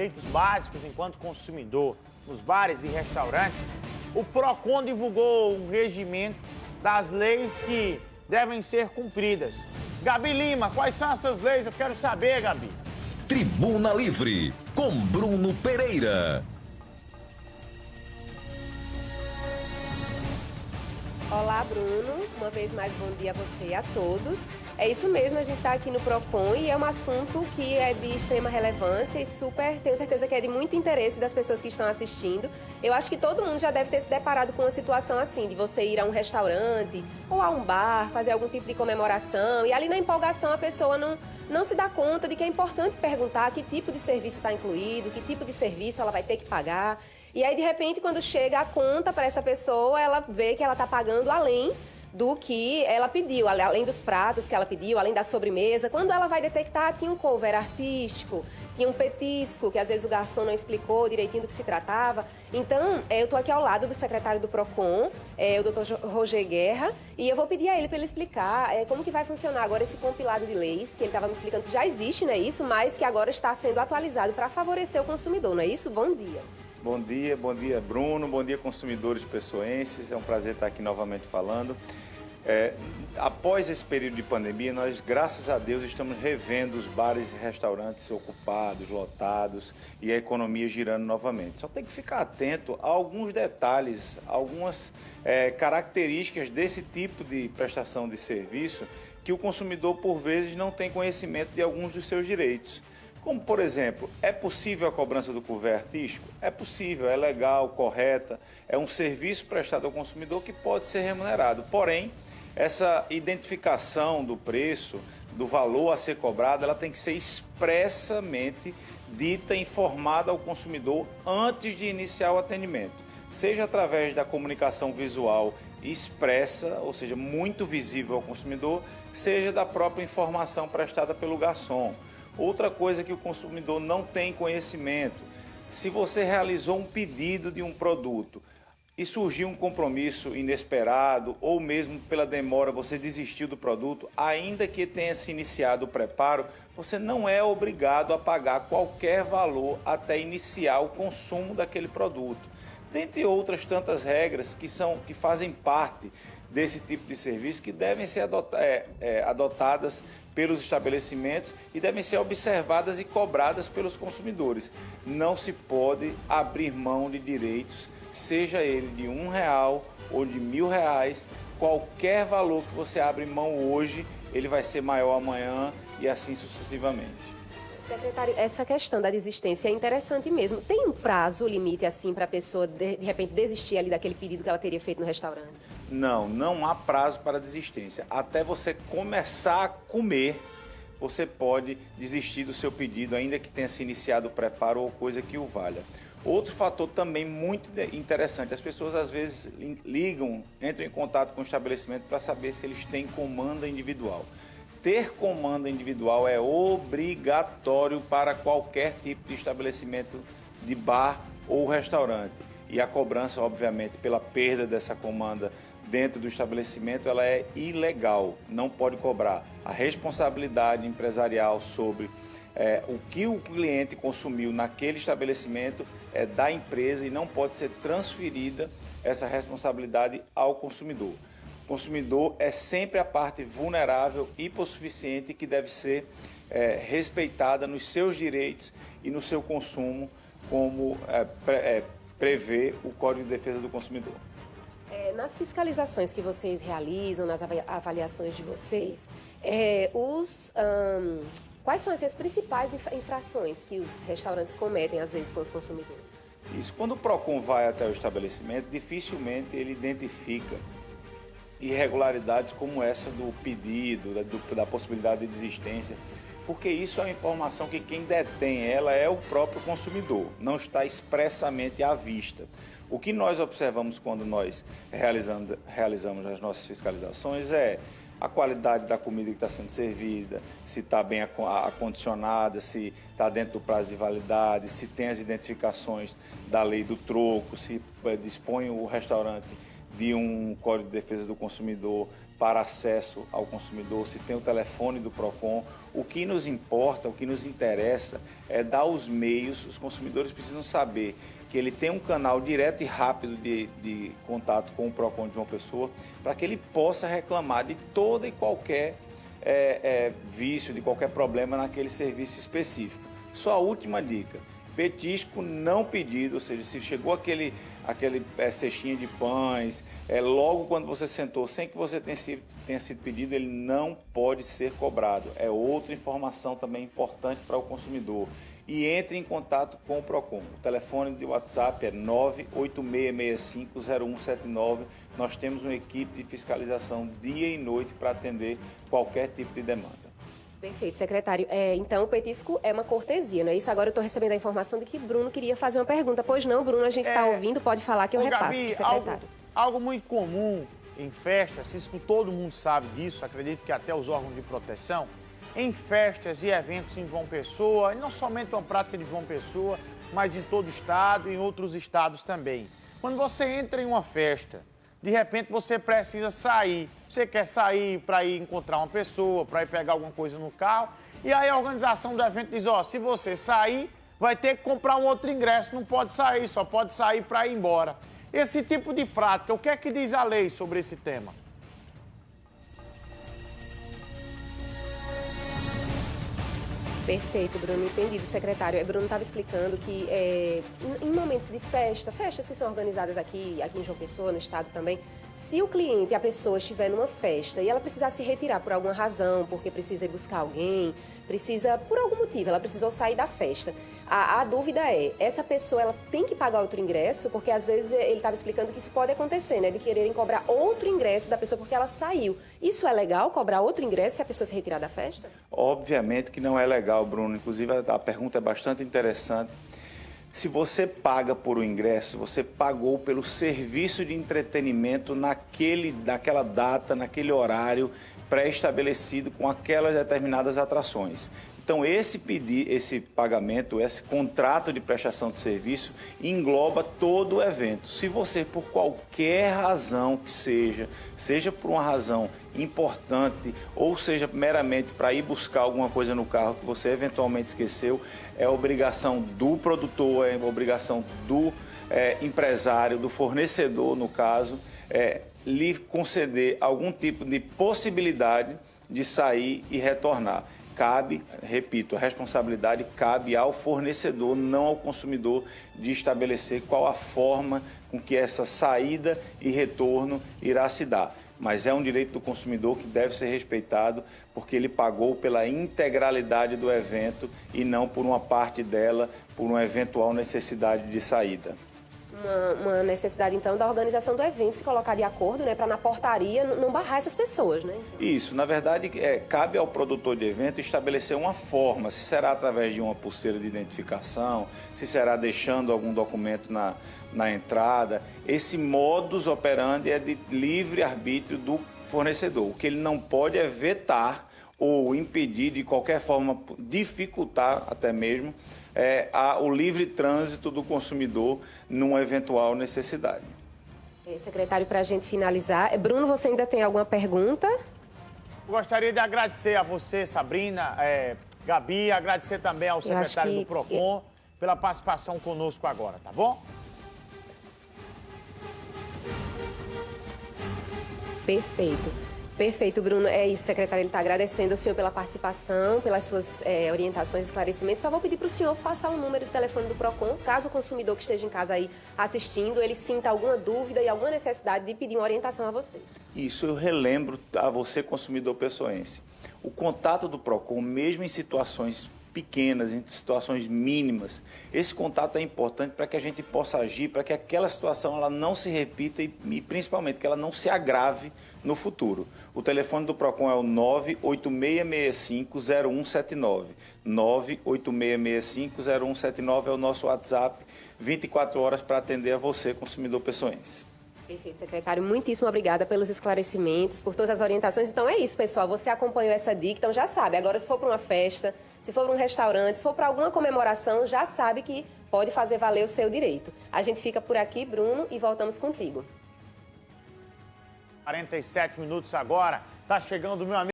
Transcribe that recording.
direitos básicos enquanto consumidor nos bares e restaurantes, o PROCON divulgou um regimento das leis que devem ser cumpridas. Gabi Lima, quais são essas leis? Eu quero saber, Gabi. Tribuna Livre, com Bruno Pereira. Olá, Bruno. Uma vez mais, bom dia a você e a todos. É isso mesmo, a gente está aqui no PROCON e é um assunto que é de extrema relevância e tenho certeza que é de muito interesse das pessoas que estão assistindo. Eu acho que todo mundo já deve ter se deparado com uma situação assim, de você ir a um restaurante ou a um bar, fazer algum tipo de comemoração e ali na empolgação a pessoa não se dá conta de que é importante perguntar que tipo de serviço está incluído, que tipo de serviço ela vai ter que pagar. E aí, de repente, quando chega a conta para essa pessoa, ela vê que ela está pagando além do que ela pediu, além dos pratos que ela pediu, além da sobremesa. Quando ela vai detectar, tinha um cover artístico, tinha um petisco, que às vezes o garçom não explicou direitinho do que se tratava. Então, eu estou aqui ao lado do secretário do PROCON, o Dr. Roger Guerra, e eu vou pedir a ele para ele explicar como que vai funcionar agora esse compilado de leis, que ele estava me explicando que já existe, não é isso, mas que agora está sendo atualizado para favorecer o consumidor, não é isso? Bom dia. Bom dia Bruno, bom dia consumidores pessoenses, é um prazer estar aqui novamente falando. Após esse período de pandemia, nós, graças a Deus, estamos revendo os bares e restaurantes ocupados, lotados e a economia girando novamente. Só tem que ficar atento a alguns detalhes, algumas características desse tipo de prestação de serviço que o consumidor, por vezes, não tem conhecimento de alguns dos seus direitos. Como, por exemplo, é possível a cobrança do couvert artístico? É possível, é legal, correta, é um serviço prestado ao consumidor que pode ser remunerado. Porém, essa identificação do preço, do valor a ser cobrado, ela tem que ser expressamente dita, informada ao consumidor antes de iniciar o atendimento. Seja através da comunicação visual expressa, ou seja, muito visível ao consumidor, seja da própria informação prestada pelo garçom. Outra coisa que o consumidor não tem conhecimento, se você realizou um pedido de um produto e surgiu um compromisso inesperado ou mesmo pela demora você desistiu do produto, ainda que tenha se iniciado o preparo, você não é obrigado a pagar qualquer valor até iniciar o consumo daquele produto. Dentre outras tantas regras que fazem parte desse tipo de serviço que devem ser adotadas pelos estabelecimentos e devem ser observadas e cobradas pelos consumidores. Não se pode abrir mão de direitos, seja ele de R$1 ou de R$1.000, qualquer valor que você abre mão hoje, ele vai ser maior amanhã e assim sucessivamente. Secretário, essa questão da desistência é interessante mesmo. Tem um prazo limite assim para a pessoa de repente desistir ali daquele pedido que ela teria feito no restaurante? Não há prazo para desistência. Até você começar a comer, você pode desistir do seu pedido, ainda que tenha se iniciado o preparo ou coisa que o valha. Outro fator também muito interessante, as pessoas às vezes entram em contato com o estabelecimento para saber se eles têm comanda individual. Ter comanda individual é obrigatório para qualquer tipo de estabelecimento de bar ou restaurante. E a cobrança, obviamente, pela perda dessa comanda dentro do estabelecimento, ela é ilegal, não pode cobrar. A responsabilidade empresarial sobre o que o cliente consumiu naquele estabelecimento é da empresa e não pode ser transferida essa responsabilidade ao consumidor. O consumidor é sempre a parte vulnerável e hipossuficiente que deve ser respeitada nos seus direitos e no seu consumo, como prevê o Código de Defesa do Consumidor. Nas fiscalizações que vocês realizam, nas avaliações de vocês, quais são as principais infrações que os restaurantes cometem, às vezes, com os consumidores? Isso, quando o PROCON vai até o estabelecimento, dificilmente ele identifica irregularidades como essa do pedido, da possibilidade de desistência, porque isso é uma informação que quem detém ela é o próprio consumidor, não está expressamente à vista. O que nós observamos quando nós realizamos as nossas fiscalizações é a qualidade da comida que está sendo servida, se está bem acondicionada, se está dentro do prazo de validade, se tem as identificações da lei do troco, se dispõe o restaurante de um Código de Defesa do Consumidor para acesso ao consumidor, se tem o telefone do PROCON. O que nos importa, o que nos interessa é dar os meios. Os consumidores precisam saber que ele tem um canal direto e rápido de contato com o PROCON de João Pessoa, para que ele possa reclamar de toda e qualquer vício, de qualquer problema naquele serviço específico. Só a última dica: petisco não pedido, ou seja, se chegou aquele cestinha de pães, logo quando você sentou, sem que você tenha sido pedido, ele não pode ser cobrado. É outra informação também importante para o consumidor. E entre em contato com o PROCON. O telefone de WhatsApp é 986650179. Nós temos uma equipe de fiscalização dia e noite para atender qualquer tipo de demanda. Perfeito, secretário. Então, o petisco é uma cortesia, não é isso? Agora eu estou recebendo a informação de que Bruno queria fazer uma pergunta. Pois não, Bruno, a gente está ouvindo, pode falar que eu repasso para o secretário. Algo muito comum em festas, isso todo mundo sabe disso, acredito que até os órgãos de proteção, em festas e eventos em João Pessoa, e não somente uma prática de João Pessoa, mas em todo o estado e em outros estados também. Quando você entra em uma festa, de repente você precisa sair. Você quer sair para ir encontrar uma pessoa, para ir pegar alguma coisa no carro. E aí a organização do evento diz, se você sair, vai ter que comprar um outro ingresso. Não pode sair, só pode sair para ir embora. Esse tipo de prática, o que é que diz a lei sobre esse tema? Perfeito, Bruno, entendido, secretário. Bruno estava explicando que em momentos de festas que são organizadas aqui em João Pessoa, no estado também, se o cliente, a pessoa estiver numa festa e ela precisar se retirar por alguma razão, porque precisa ir buscar alguém, por algum motivo, ela precisou sair da festa. A dúvida essa pessoa ela tem que pagar outro ingresso? Porque às vezes ele estava explicando que isso pode acontecer, né? De quererem cobrar outro ingresso da pessoa porque ela saiu. Isso é legal, cobrar outro ingresso se a pessoa se retirar da festa? Obviamente que não é legal, Bruno. Inclusive, a pergunta é bastante interessante. Se você paga por um ingresso, você pagou pelo serviço de entretenimento naquela data, naquele horário pré-estabelecido com aquelas determinadas atrações. Então, esse pagamento, esse contrato de prestação de serviço engloba todo o evento. Se você, por qualquer razão que seja por uma razão importante ou seja meramente para ir buscar alguma coisa no carro que você eventualmente esqueceu, é obrigação do produtor, é obrigação do empresário, do fornecedor, no caso, lhe conceder algum tipo de possibilidade de sair e retornar. Cabe, repito, a responsabilidade cabe ao fornecedor, não ao consumidor, de estabelecer qual a forma com que essa saída e retorno irá se dar. Mas é um direito do consumidor que deve ser respeitado, porque ele pagou pela integralidade do evento e não por uma parte dela, por uma eventual necessidade de saída. Uma necessidade, então, da organização do evento se colocar de acordo, né, para na portaria não barrar essas pessoas, né? Isso, na verdade, cabe ao produtor de evento estabelecer uma forma, se será através de uma pulseira de identificação, se será deixando algum documento na entrada. Esse modus operandi é de livre arbítrio do fornecedor. O que ele não pode é vetar ou impedir, de qualquer forma, dificultar até mesmo o livre trânsito do consumidor numa eventual necessidade. Secretário, para a gente finalizar, Bruno, você ainda tem alguma pergunta? Gostaria de agradecer a você, Sabrina, Gabi, agradecer também ao secretário do PROCON pela participação conosco agora, tá bom? Perfeito. Perfeito, Bruno. É isso, secretário. Ele está agradecendo ao senhor pela participação, pelas suas orientações e esclarecimentos. Só vou pedir para o senhor passar o número de telefone do PROCON, caso o consumidor que esteja em casa aí assistindo, ele sinta alguma dúvida e alguma necessidade de pedir uma orientação a vocês. Isso eu relembro a você, consumidor pessoense. O contato do PROCON, mesmo em situações pequenas, em situações mínimas, esse contato é importante para que a gente possa agir, para que aquela situação ela não se repita e principalmente que ela não se agrave no futuro. O telefone do PROCON é o 986650179. 986650179 é o nosso WhatsApp, 24 horas para atender a você, consumidor pessoense. Perfeito, secretário. Muitíssimo obrigada pelos esclarecimentos, por todas as orientações. Então é isso, pessoal. Você acompanhou essa dica, então já sabe. Agora, se for para uma festa, se for para um restaurante, se for para alguma comemoração, já sabe que pode fazer valer o seu direito. A gente fica por aqui, Bruno, e voltamos contigo. 47 minutos agora. Tá chegando o meu amigo